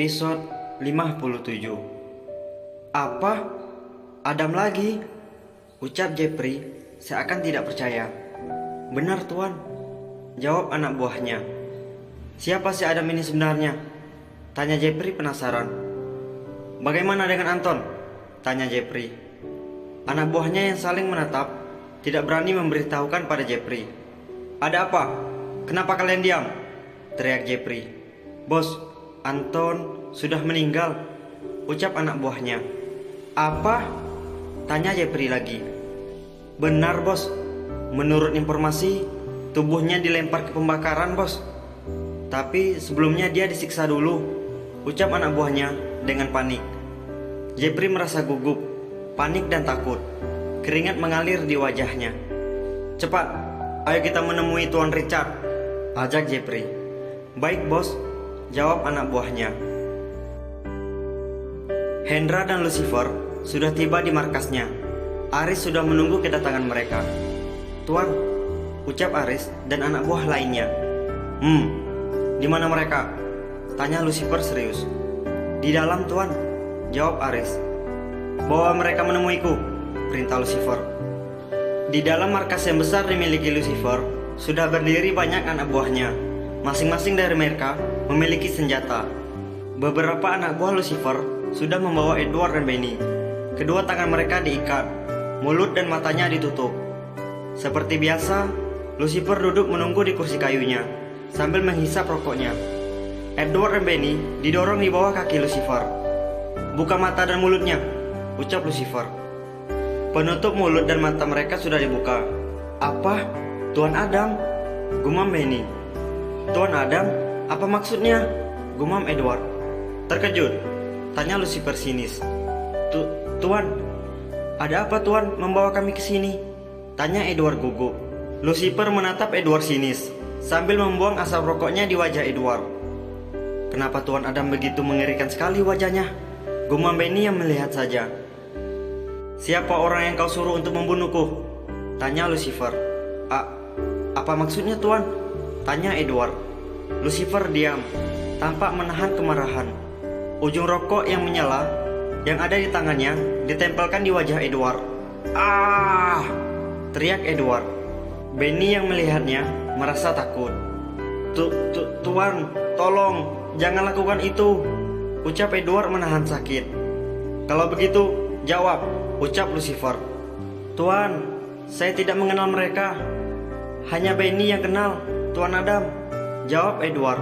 Episode 57. Apa? Adam lagi? Ucap Jeffrey seakan tidak percaya. Benar tuan, jawab anak buahnya. Siapa si Adam ini sebenarnya? Tanya Jeffrey penasaran. Bagaimana dengan Anton? Tanya Jeffrey. Anak buahnya yang saling menatap tidak berani memberitahukan pada Jeffrey. Ada apa? Kenapa kalian diam? Teriak Jeffrey. Bos, Anton sudah meninggal, ucap anak buahnya. Apa? Tanya Jeffrey lagi. Benar bos, menurut informasi tubuhnya dilempar ke pembakaran bos. Tapi sebelumnya dia disiksa dulu, ucap anak buahnya dengan panik. Jeffrey merasa gugup, panik dan takut. Keringat mengalir di wajahnya. Cepat, ayo kita menemui Tuan Richard, ajak Jeffrey. Baik bos, jawab anak buahnya. Hendra dan Lucifer sudah tiba di markasnya. Aris sudah menunggu kedatangan mereka. Tuan, ucap Aris dan anak buah lainnya. Di mana mereka? Tanya Lucifer serius. Di dalam tuan, jawab Aris. Bawa mereka menemuiku, perintah Lucifer. Di dalam markas yang besar dimiliki Lucifer sudah berdiri banyak anak buahnya. Masing-masing dari mereka memiliki senjata. Beberapa anak buah Lucifer sudah membawa Edward dan Benny. Kedua tangan mereka diikat, mulut dan matanya ditutup. Seperti biasa, Lucifer duduk menunggu di kursi kayunya sambil menghisap rokoknya. Edward dan Benny didorong di bawah kaki Lucifer. Buka mata dan mulutnya, ucap Lucifer. Penutup mulut dan mata mereka sudah dibuka. Apa? Tuan Adam? Gumam Benny. Tuan Adam? Apa maksudnya? Gumam Edward. Terkejut? Tanya Lucifer sinis. Tuan, ada apa tuan membawa kami ke sini? Tanya Edward gugup. Lucifer menatap Edward sinis sambil membuang asap rokoknya di wajah Edward. Kenapa Tuan Adam begitu mengerikan sekali wajahnya? Gumam Benny yang melihat saja. Siapa orang yang kau suruh untuk membunuhku? Tanya Lucifer. Apa maksudnya tuan? Tanya Edward. Lucifer diam, tampak menahan kemarahan. Ujung rokok yang menyala yang ada di tangannya ditempelkan di wajah Edward. Teriak Edward. Benny yang melihatnya merasa takut. Tuan, tolong, jangan lakukan itu, ucap Edward menahan sakit. Kalau begitu, jawab, ucap Lucifer. Tuan, saya tidak mengenal mereka. Hanya Benny yang kenal, Tuan Adam, jawab Edward.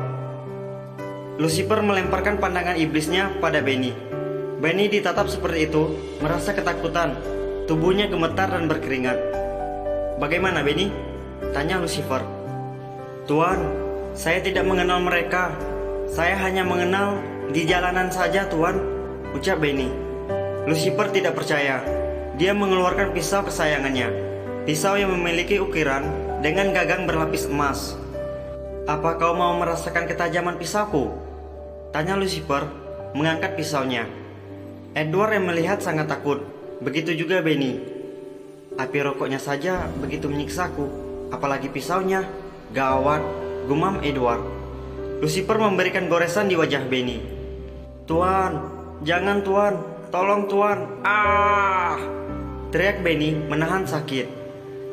Lucifer melemparkan pandangan iblisnya pada Benny. Benny ditatap seperti itu, merasa ketakutan. Tubuhnya gemetar dan berkeringat. Bagaimana Benny? Tanya Lucifer. Tuan, saya tidak mengenal mereka. Saya hanya mengenal di jalanan saja Tuan, ucap Benny. Lucifer tidak percaya. Dia mengeluarkan pisau kesayangannya. Pisau yang memiliki ukiran dengan gagang berlapis emas. Apa kau mau merasakan ketajaman pisauku? Tanya Lucifer, mengangkat pisaunya. Edward yang melihat sangat takut. Begitu juga Benny. Api rokoknya saja begitu menyiksaku, apalagi pisaunya. Gawat, gumam Edward. Lucifer memberikan goresan di wajah Benny. Tuan, jangan tuan, tolong tuan. Teriak Benny menahan sakit.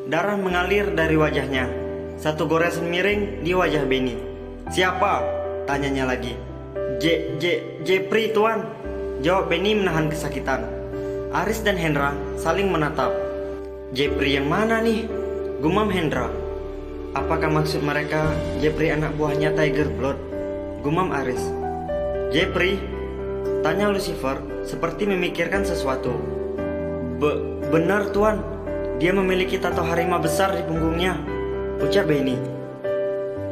Darah mengalir dari wajahnya. Satu goresan miring di wajah Benny. Siapa? Tanyanya lagi. Jeffrey tuan, jawab Benny menahan kesakitan. Aris dan Hendra saling menatap. Jeffrey yang mana nih? Gumam Hendra. Apakah maksud mereka Jeffrey anak buahnya Tiger Blood? Gumam Aris. Jeffrey? Tanya Lucifer seperti memikirkan sesuatu. Benar tuan, dia memiliki tato harimau besar di punggungnya, ucap Benny.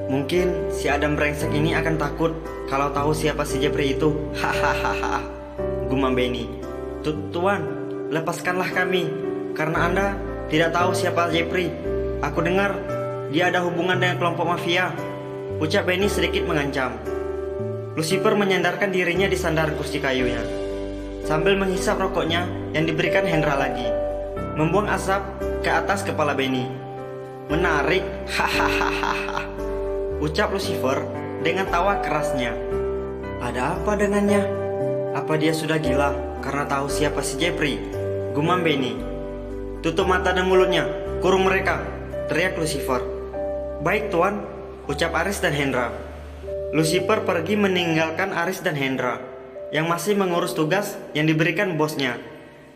Mungkin si Adam brengsek ini akan takut kalau tahu siapa si Jeffrey itu. Hahaha, gumam Benny. Tuan, lepaskanlah kami, karena Anda tidak tahu siapa Jeffrey. Aku dengar dia ada hubungan dengan kelompok mafia, ucap Benny sedikit mengancam. Lucifer menyandarkan dirinya di sandaran kursi kayunya sambil menghisap rokoknya yang diberikan Hendra lagi, membuang asap ke atas kepala Benny. Menarik, hahaha, ucap Lucifer dengan tawa kerasnya. Ada apa dengannya? Apa dia sudah gila karena tahu siapa si Jeffrey? Gumam Benny. Tutup mata dan mulutnya, kurung mereka, teriak Lucifer. Baik tuan, ucap Aris dan Hendra. Lucifer pergi meninggalkan Aris dan Hendra yang masih mengurus tugas yang diberikan bosnya.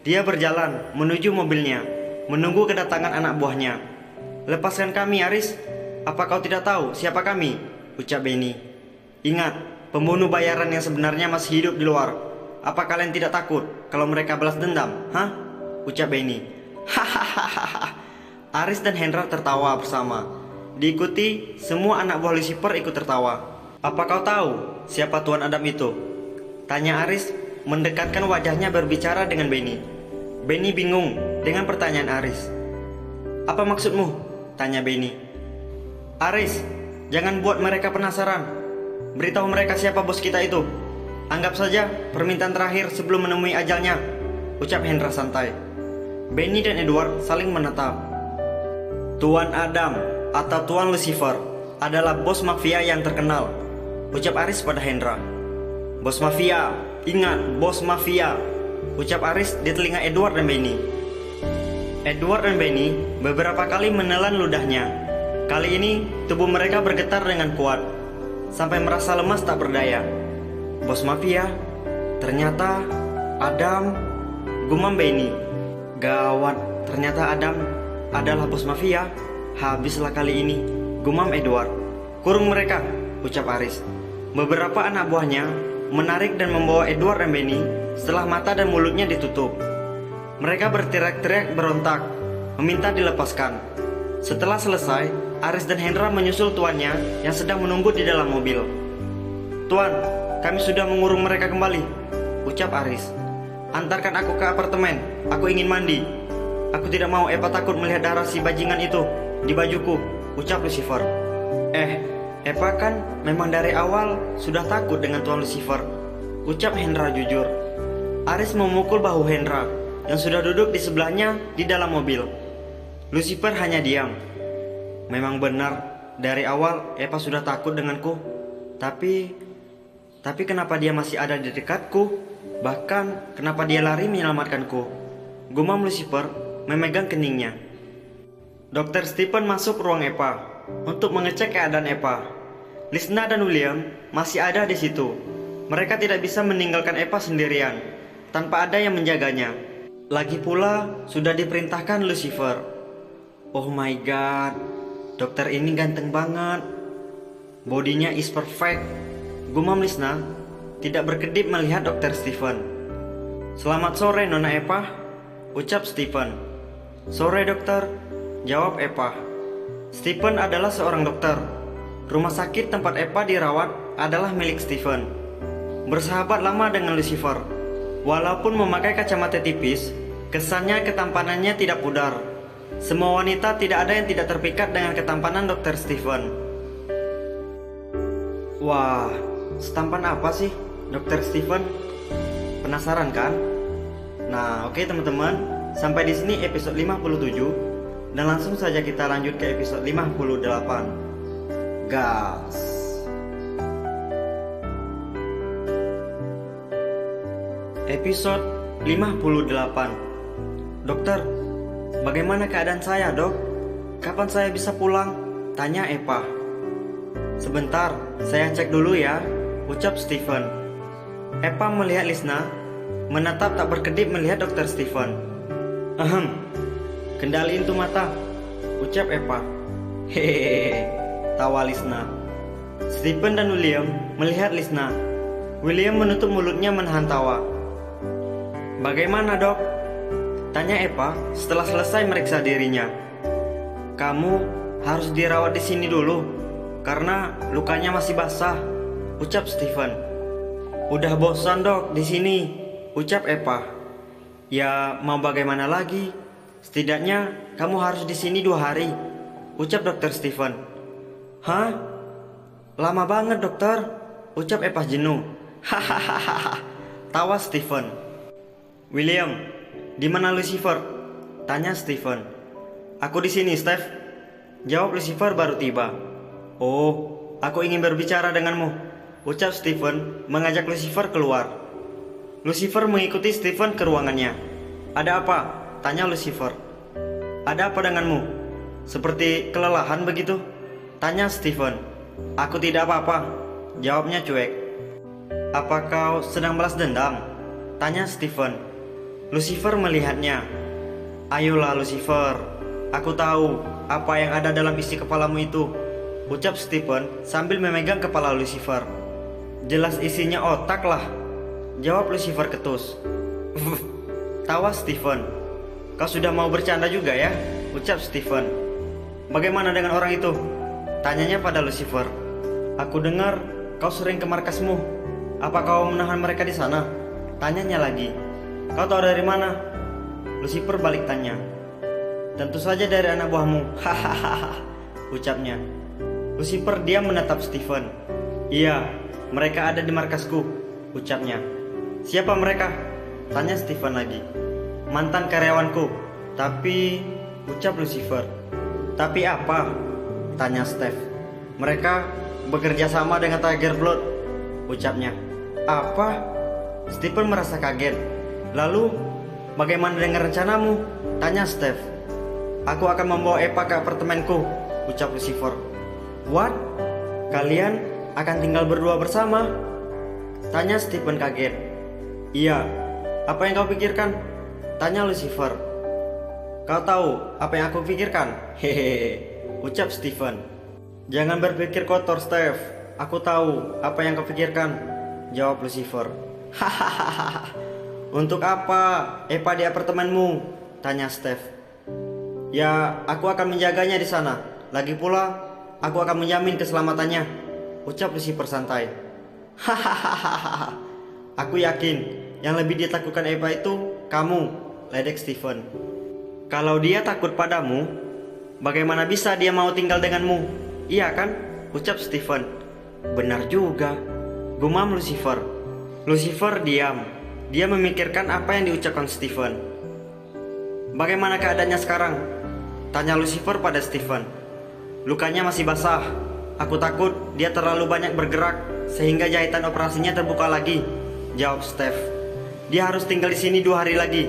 Dia berjalan menuju mobilnya, menunggu kedatangan anak buahnya. Lepaskan kami Aris, apa kau tidak tahu siapa kami? Ucap Benny. Ingat, pembunuh bayaran yang sebenarnya masih hidup di luar. Apa kalian tidak takut kalau mereka balas dendam? Hah? Ucap Benny. Hahaha. Aris dan Hendra tertawa bersama. Diikuti semua anak buah Lucifer ikut tertawa. Apa kau tahu siapa Tuan Adam itu? Tanya Aris mendekatkan wajahnya berbicara dengan Benny. Benny bingung dengan pertanyaan Aris. Apa maksudmu? Tanya Benny. Aris, jangan buat mereka penasaran. Beritahu mereka siapa bos kita itu. Anggap saja permintaan terakhir sebelum menemui ajalnya, ucap Hendra santai. Benny dan Edward saling menatap. Tuan Adam atau Tuan Lucifer adalah bos mafia yang terkenal, ucap Aris pada Hendra. Bos mafia, ingat bos mafia, ucap Aris di telinga Edward dan Benny. Edward dan Benny beberapa kali menelan ludahnya. Kali ini tubuh mereka bergetar dengan kuat, sampai merasa lemas tak berdaya. Bos mafia, ternyata Adam, gumam Benny. Gawat, ternyata Adam adalah bos mafia. Habislah kali ini, gumam Edward. Kurung mereka, ucap Aris. Beberapa anak buahnya menarik dan membawa Edward dan Benny setelah mata dan mulutnya ditutup. Mereka berteriak-teriak berontak, meminta dilepaskan. Setelah selesai, Aris dan Hendra menyusul tuannya yang sedang menunggu di dalam mobil. Tuan, kami sudah mengurung mereka kembali, ucap Aris. Antarkan aku ke apartemen, aku ingin mandi. Aku tidak mau Eva takut melihat darah si bajingan itu di bajuku, ucap Lucifer. Eva kan memang dari awal sudah takut dengan Tuan Lucifer, ucap Hendra jujur. Aris memukul bahu Hendra yang sudah duduk di sebelahnya di dalam mobil. Lucifer hanya diam. Memang benar, dari awal Eva sudah takut denganku. Tapi kenapa dia masih ada di dekatku? Bahkan kenapa dia lari menyelamatkanku? Gumam Lucifer memegang keningnya. Dr. Stephen masuk ruang Eva untuk mengecek keadaan Eva. Lisna dan William masih ada di situ. Mereka tidak bisa meninggalkan Eva sendirian tanpa ada yang menjaganya. Lagi pula sudah diperintahkan Lucifer. Oh my god, dokter ini ganteng banget. Bodinya is perfect. Gumam Lisna tidak berkedip melihat Dr. Stephen. Selamat sore Nona Eva, ucap Stephen. Sore dokter, jawab Eva. Stephen adalah seorang dokter. Rumah sakit tempat Eva dirawat adalah milik Stephen. Bersahabat lama dengan Lucifer. Walaupun memakai kacamata tipis, kesannya ketampanannya tidak pudar. Semua wanita tidak ada yang tidak terpikat dengan ketampanan Dr. Stephen. Wah, setampan apa sih Dr. Stephen? Penasaran kan? Nah, oke teman-teman, sampai di sini episode 57 dan langsung saja kita lanjut ke episode 58. Gas. Episode 58. Dokter, bagaimana keadaan saya, Dok? Kapan saya bisa pulang? Tanya Eva. Sebentar, saya cek dulu ya, ucap Stephen. Eva melihat Lisna, menatap tak berkedip melihat Dr. Stephen. Kendaliin tuh mata, ucap Eva. Hehehe, tawa Lisna. Stephen dan William melihat Lisna. William menutup mulutnya menahan tawa. Bagaimana dok? Tanya Eva setelah selesai meriksa dirinya. Kamu harus dirawat di sini dulu karena lukanya masih basah, ucap Stephen. Udah bosan dok di sini, ucap Eva. Ya mau bagaimana lagi? Setidaknya kamu harus di sini 2 hari, ucap Dr. Stephen. Hah? Lama banget dokter, ucap Eva jenuh. Hahaha, tawa Stephen. William, di mana Lucifer? Tanya Stephen. Aku di sini, Steph. Jawab Lucifer baru tiba. Oh, aku ingin berbicara denganmu, ucap Stephen mengajak Lucifer keluar. Lucifer mengikuti Stephen ke ruangannya. Ada apa? Tanya Lucifer. Ada apa denganmu? Seperti kelelahan begitu? Tanya Stephen. Aku tidak apa-apa, jawabnya cuek. Apa kau sedang balas dendam? Tanya Stephen. Lucifer melihatnya. Ayolah Lucifer, aku tahu apa yang ada dalam isi kepalamu itu, ucap Stephen sambil memegang kepala Lucifer. Jelas isinya otak lah, jawab Lucifer ketus. Tawa Stephen. Kau sudah mau bercanda juga ya, ucap Stephen. Bagaimana dengan orang itu? Tanyanya pada Lucifer. Aku dengar kau sering ke markasmu. Apa kau menahan mereka di sana? Tanyanya lagi. Kau tahu dari mana? Lucifer balik tanya. Tentu saja dari anak buahmu. Hahaha, ucapnya. Lucifer diam menatap Stephen. Iya, mereka ada di markasku, ucapnya. Siapa mereka? Tanya Stephen lagi. Mantan karyawanku. Tapi, ucap Lucifer. Tapi apa? Tanya Steph. Mereka bekerja sama dengan Tiger Blood, ucapnya. Apa? Stephen merasa kaget. Lalu, bagaimana dengan rencanamu? Tanya Steph. Aku akan membawa Eva ke apartemenku, ucap Lucifer. What? Kalian akan tinggal berdua bersama? Tanya Stephen kaget. Iya, apa yang kau pikirkan? Tanya Lucifer. Kau tahu apa yang aku pikirkan? Hehehe, ucap Stephen. Jangan berpikir kotor, Steph. Aku tahu apa yang kau pikirkan, jawab Lucifer. Hahaha. Untuk apa Eva di apartemenmu? Tanya Steph. Ya, aku akan menjaganya di sana. Lagi pula, aku akan menjamin keselamatannya, ucap Lucifer santai. Hahaha. Aku yakin yang lebih ditakutkan Eva itu kamu, ledek Stephen. Kalau dia takut padamu, bagaimana bisa dia mau tinggal denganmu? Iya kan? Ucap Stephen. Benar juga, gumam Lucifer. Lucifer diam. Dia memikirkan apa yang diucapkan Stephen. Bagaimana keadaannya sekarang? Tanya Lucifer pada Stephen. Lukanya masih basah. Aku takut dia terlalu banyak bergerak sehingga jahitan operasinya terbuka lagi, jawab Steph. Dia harus tinggal di sini 2 hari lagi,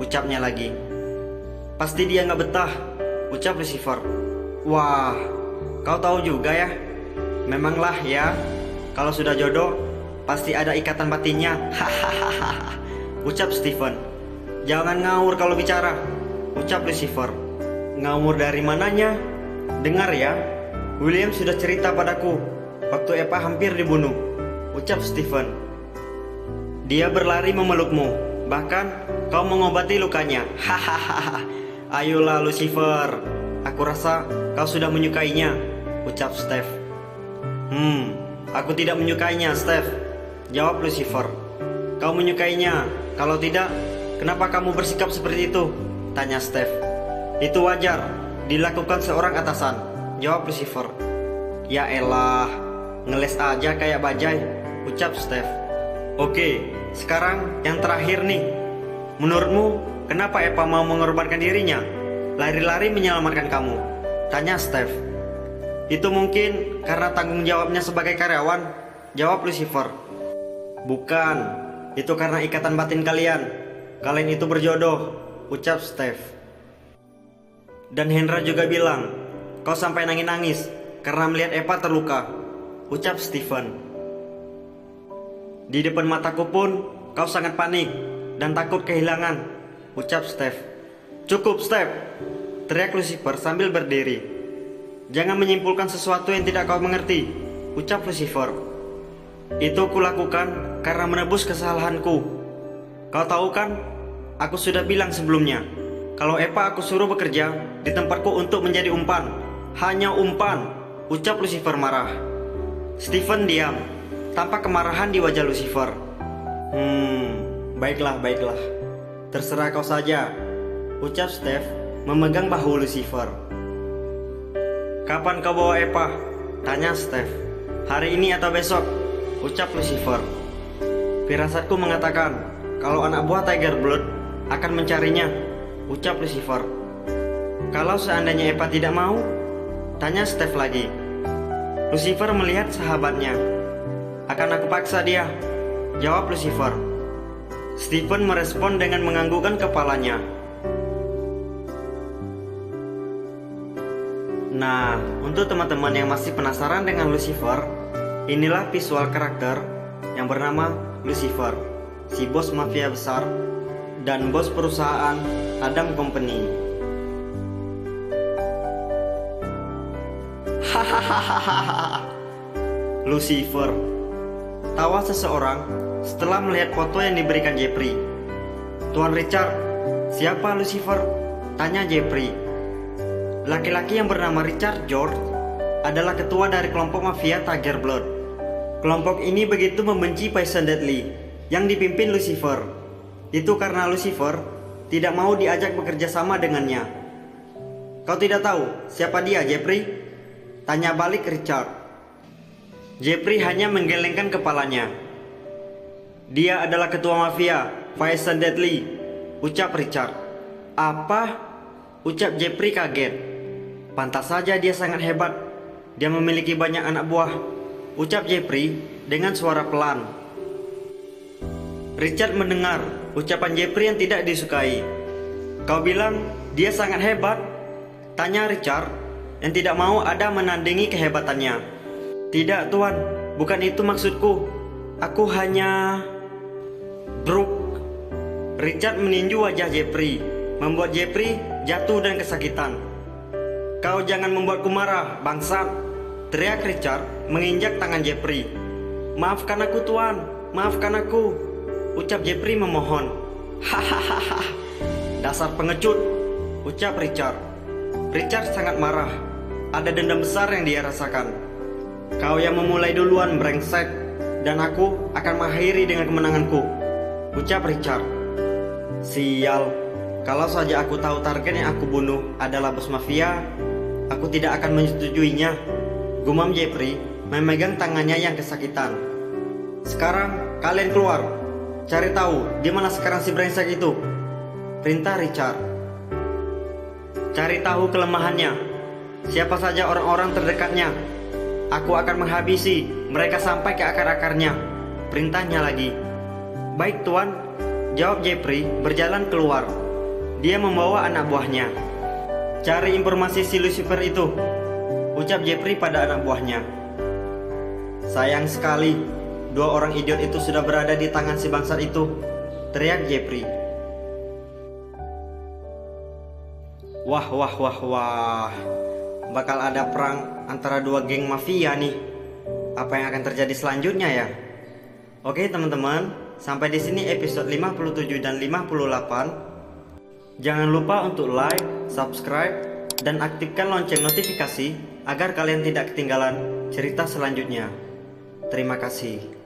ucapnya lagi. Pasti dia nggak betah, ucap Lucifer. Wah, kau tahu juga ya. Memanglah ya, kalau sudah jodoh pasti ada ikatan batinnya. Hahaha, ucap Stephen. Jangan ngawur kalau bicara, ucap Lucifer. Ngawur dari mananya? Dengar ya, William sudah cerita padaku waktu Eva hampir dibunuh, ucap Stephen. Dia berlari memelukmu, bahkan kau mengobati lukanya. Hahaha. Ayolah Lucifer, aku rasa kau sudah menyukainya, ucap Steph. Aku tidak menyukainya, Steph, jawab Lucifer. Kau menyukainya. Kalau tidak, kenapa kamu bersikap seperti itu? Tanya Steph. Itu wajar dilakukan seorang atasan, jawab Lucifer. Ya elah, ngeles aja kayak bajai, ucap Steph. Oke, sekarang yang terakhir nih. Menurutmu kenapa Eva mau mengorbankan dirinya, lari-lari menyelamatkan kamu? Tanya Steph. Itu mungkin karena tanggung jawabnya sebagai karyawan, jawab Lucifer. Bukan, itu karena ikatan batin kalian. Kalian itu berjodoh, ucap Steph. Dan Hendra juga bilang, kau sampai nangis-nangis karena melihat Eva terluka, ucap Stephen. Di depan mataku pun kau sangat panik dan takut kehilangan, ucap Steph. Cukup Steph, teriak Lucifer sambil berdiri. Jangan menyimpulkan sesuatu yang tidak kau mengerti, ucap Lucifer. Itu kulakukan karena menebus kesalahanku. Kau tahu kan, aku sudah bilang sebelumnya, kalau Eva aku suruh bekerja di tempatku untuk menjadi umpan. Hanya umpan, ucap Lucifer marah. Stephen diam, tampak kemarahan di wajah Lucifer. Baiklah. Terserah kau saja, ucap Steph memegang bahu Lucifer. Kapan kau bawa Eva? Tanya Steph. Hari ini atau besok? Ucap Lucifer. Firasatku mengatakan kalau anak buah Tiger Blood akan mencarinya, ucap Lucifer. Kalau seandainya Eva tidak mau? Tanya Steph lagi. Lucifer melihat sahabatnya. Akan aku paksa dia, jawab Lucifer. Stephen merespon dengan menganggukkan kepalanya. Nah, untuk teman-teman yang masih penasaran dengan Lucifer, inilah visual karakter yang bernama Lucifer, si bos mafia besar dan bos perusahaan Adam Company. Hahaha. Lucifer. Tawa seseorang setelah melihat foto yang diberikan Jeffrey. Tuan Richard, siapa Lucifer? Tanya Jeffrey. Laki-laki yang bernama Richard George adalah ketua dari kelompok mafia Tiger Blood. Kelompok ini begitu membenci Poison Deadly yang dipimpin Lucifer. Itu karena Lucifer tidak mau diajak bekerja sama dengannya. Kau tidak tahu siapa dia, Jeffrey? Tanya balik Richard. Jeffrey hanya menggelengkan kepalanya. Dia adalah ketua mafia Poison Deadly, ucap Richard. Apa? Ucap Jeffrey kaget. Pantas saja dia sangat hebat. Dia memiliki banyak anak buah, ucap Jeffrey dengan suara pelan. Richard mendengar ucapan Jeffrey yang tidak disukai. Kau bilang dia sangat hebat? Tanya Richard yang tidak mau ada menandingi kehebatannya. Tidak tuan, bukan itu maksudku. Aku hanya... Brooke. Richard meninju wajah Jeffrey, membuat Jeffrey jatuh dan kesakitan. Kau jangan membuatku marah, bangsat, teriak Richard menginjak tangan Jeffrey. Maafkan aku tuan, maafkan aku, ucap Jeffrey memohon. Hahaha, dasar pengecut, ucap Richard. Richard sangat marah. Ada dendam besar yang dia rasakan. Kau yang memulai duluan, brengsek, dan aku akan mengakhiri dengan kemenanganku, ucap Richard. Sial, kalau saja aku tahu target yang aku bunuh adalah bos mafia, aku tidak akan menyetujuinya, gumam Jeffrey memegang tangannya yang kesakitan. Sekarang kalian keluar, cari tahu di mana sekarang si brengsek itu, perintah Richard. Cari tahu kelemahannya, siapa saja orang-orang terdekatnya. Aku akan menghabisi mereka sampai ke akar-akarnya, perintahnya lagi. Baik tuan, jawab Jeffrey berjalan keluar. Dia membawa anak buahnya. Cari informasi si Lucifer itu, ucap Jeffrey pada anak buahnya. Sayang sekali, dua orang idiot itu sudah berada di tangan si bangsat itu, teriak Jeffrey. Wah, bakal ada perang antara dua geng mafia nih. Apa yang akan terjadi selanjutnya ya? Oke teman-teman, sampai di sini episode 57 dan 58. Jangan lupa untuk like, subscribe, dan aktifkan lonceng notifikasi agar kalian tidak ketinggalan cerita selanjutnya. Terima kasih.